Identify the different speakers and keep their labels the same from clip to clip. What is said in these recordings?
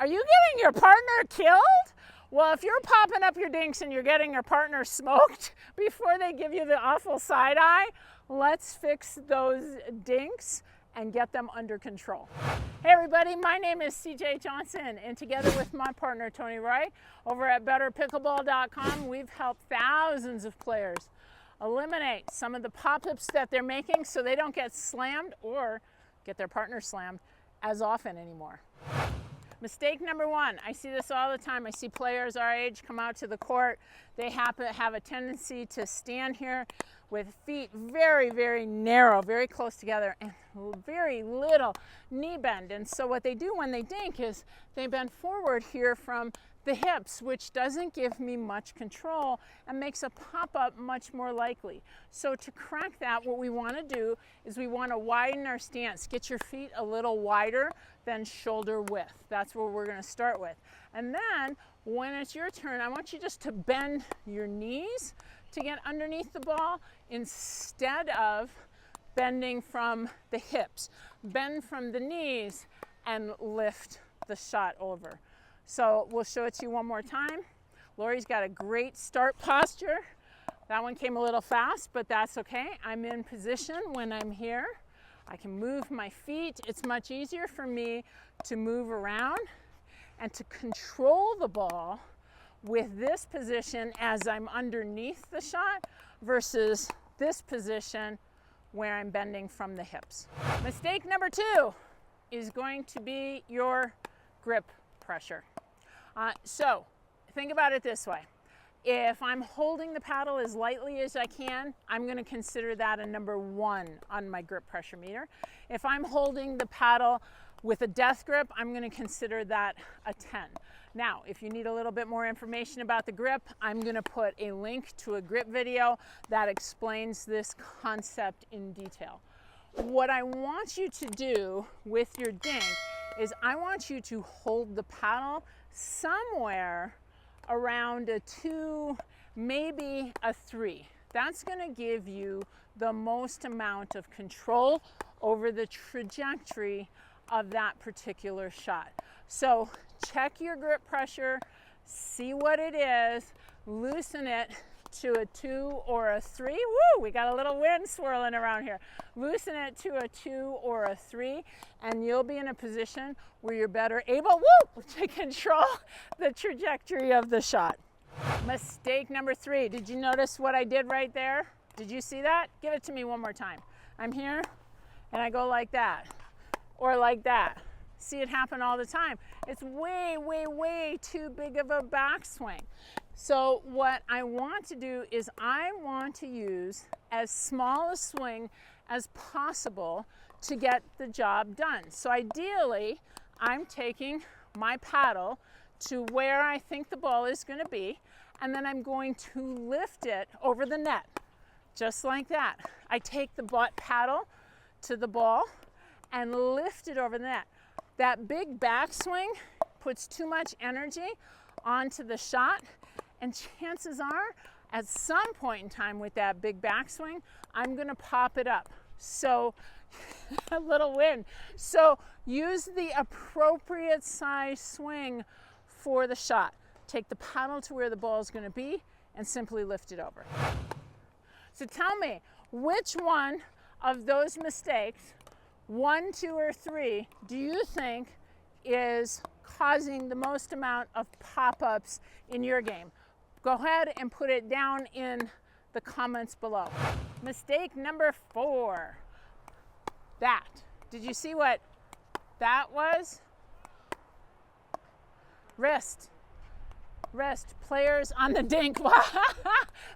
Speaker 1: Are you getting your partner killed? Well, if you're popping up your dinks and you're getting your partner smoked before they give you the awful side eye, let's fix those dinks and get them under control. Hey everybody, my name is CJ Johnson, and together with my partner Tony Roy over at betterpickleball.com, we've helped thousands of players eliminate some of the pop-ups that they're making so they don't get slammed or get their partner slammed as often anymore. Mistake number one, I see this all the time. I see players our age come out to the court. They have a tendency to stand here with feet very, very narrow, very close together, and very little knee bend. And so what they do when they dink is they bend forward here from the hips, which doesn't give me much control and makes a pop-up much more likely. So to crack that, what we want to do is we want to widen our stance. Get your feet a little wider than shoulder width. That's what we're going to start with. And then when it's your turn, I want you just to bend your knees to get underneath the ball instead of bending from the hips. Bend from the knees and lift the shot over. So we'll show it to you one more time. Lori's got a great start posture. That one came a little fast, but that's okay. I'm in position when I'm here. I can move my feet. It's much easier for me to move around and to control the ball with this position as I'm underneath the shot versus this position where I'm bending from the hips. Mistake number two is going to be your grip pressure. So think about it this way. If I'm holding the paddle as lightly as I can, I'm going to consider that a number 1 on my grip pressure meter. If I'm holding the paddle with a death grip, I'm going to consider that a 10. Now, if you need a little bit more information about the grip, I'm going to put a link to a grip video that explains this concept in detail. What I want you to do with your dink is I want you to hold the paddle somewhere around a 2, maybe a 3. That's going to give you the most amount of control over the trajectory of that particular shot. So check your grip pressure, see what it is, loosen it to a 2 or a 3. Woo, we got a little wind swirling around here. Loosen it to a 2 or a 3, and you'll be in a position where you're better able, to control the trajectory of the shot. Mistake number 3. Did you notice what I did right there? Did you see that? Give it to me one more time. I'm here, and I go like that, or like that. See it happen all the time. It's way, way, way too big of a backswing. So what I want to do is I want to use as small a swing as possible to get the job done. So ideally, I'm taking my paddle to where I think the ball is going to be, and then I'm going to lift it over the net, just like that. I take the paddle to the ball and lift it over the net. That big backswing puts too much energy onto the shot, and chances are, at some point in time with that big backswing, I'm going to pop it up. So, a little wind. So, use the appropriate size swing for the shot. Take the paddle to where the ball is going to be and simply lift it over. So tell me, which one of those mistakes, 1, 2, or 3, do you think is causing the most amount of pop-ups in your game? Go ahead and put it down in the comments below. Mistake number 4. That. Did you see what that was? Wrist. Wrist. Players on the dink.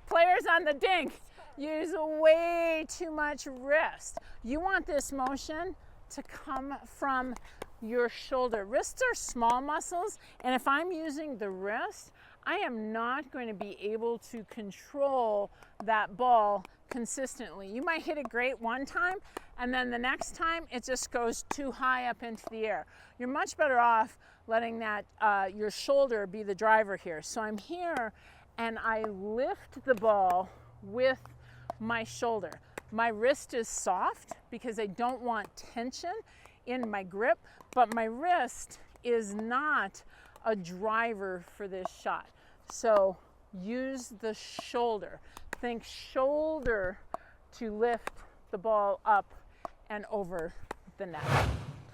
Speaker 1: Players on the dink use way too much wrist. You want this motion to come from your shoulder. Wrists are small muscles, and if I'm using the wrist, I am not going to be able to control that ball consistently. You might hit it great one time, and then the next time it just goes too high up into the air. You're much better off letting that your shoulder be the driver here. So I'm here and I lift the ball with my shoulder. My wrist is soft because I don't want tension in my grip, but my wrist is not a driver for this shot. So use the shoulder. Think shoulder to lift the ball up and over the net.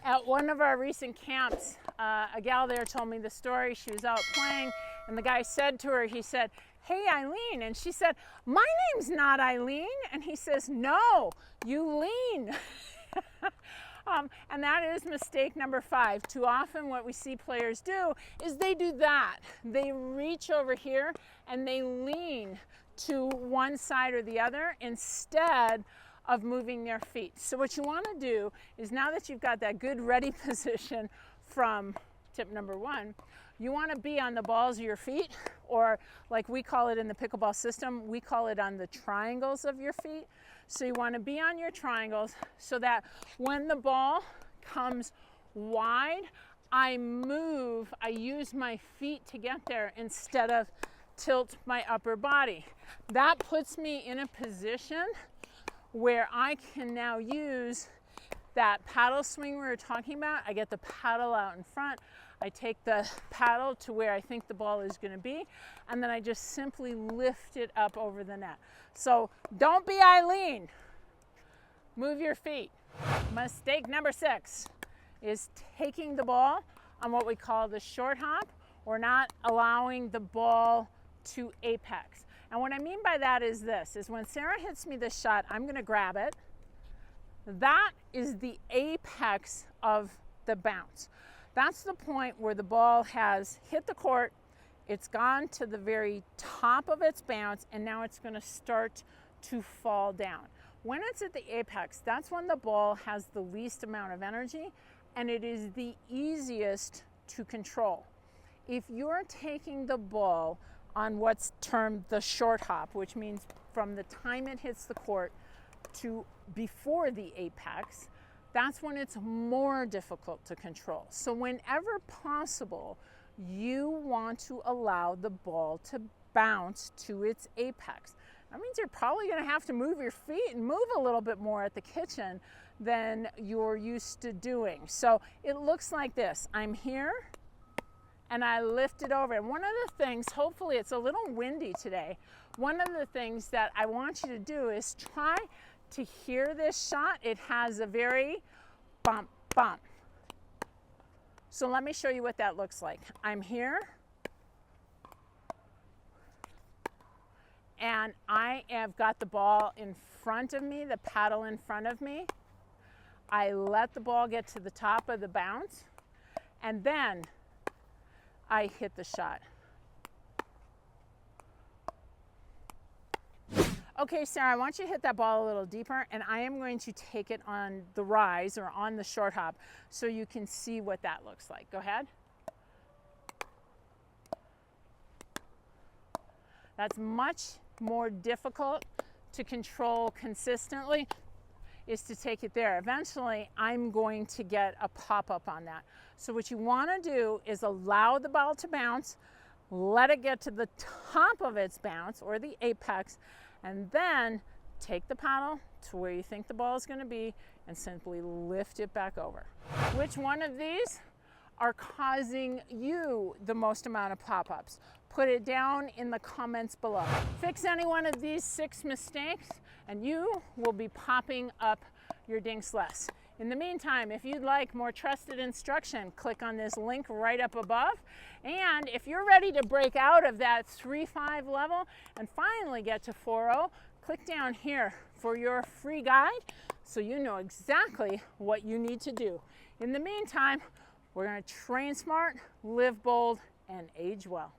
Speaker 1: At one of our recent camps, a gal there told me the story. She was out playing and the guy said to her, he said, "Hey Eileen," and she said, "My name's not Eileen," and he says, "No, you lean." And that is mistake number 5. Too often what we see players do is they do that. They reach over here and they lean to one side or the other instead of moving their feet. So what you want to do is, now that you've got that good ready position from tip number 1, you want to be on the balls of your feet, or like we call it in the pickleball system, we call it on the triangles of your feet. So you want to be on your triangles so that when the ball comes wide, I move, I use my feet to get there instead of tilt my upper body. That puts me in a position where I can now use that paddle swing we were talking about. I get the paddle out in front, I take the paddle to where I think the ball is going to be, and then I just simply lift it up over the net. So don't be Eileen. Move your feet. Mistake number 6 is taking the ball on what we call the short hop, or not allowing the ball to apex. And what I mean by that is this, is when Sarah hits me this shot, I'm going to grab it. That is the apex of the bounce. That's the point where the ball has hit the court, it's gone to the very top of its bounce, and now it's going to start to fall down. When it's at the apex, that's when the ball has the least amount of energy, and it is the easiest to control. If you're taking the ball on what's termed the short hop, which means from the time it hits the court to before the apex, that's when it's more difficult to control. So whenever possible, you want to allow the ball to bounce to its apex. That means you're probably going to have to move your feet and move a little bit more at the kitchen than you're used to doing. So it looks like this. I'm here and I lift it over. And one of the things, hopefully it's a little windy today, one of the things that I want you to do is try to hear this shot. It has a very bump, bump. So let me show you what that looks like. I'm here, and I have got the ball in front of me, the paddle in front of me. I let the ball get to the top of the bounce, and then I hit the shot. Okay, Sarah, I want you to hit that ball a little deeper, and I am going to take it on the rise or on the short hop so you can see what that looks like. Go ahead. That's much more difficult to control consistently, is to take it there. Eventually, I'm going to get a pop-up on that. So what you want to do is allow the ball to bounce, let it get to the top of its bounce or the apex, and then take the paddle to where you think the ball is going to be and simply lift it back over. Which one of these are causing you the most amount of pop-ups? Put it down in the comments below. Fix any one of these 6 mistakes and you will be popping up your dinks less. In the meantime, if you'd like more trusted instruction, click on this link right up above. And if you're ready to break out of that 3-5 level and finally get to 4-0, click down here for your free guide so you know exactly what you need to do. In the meantime, we're going to train smart, live bold, and age well.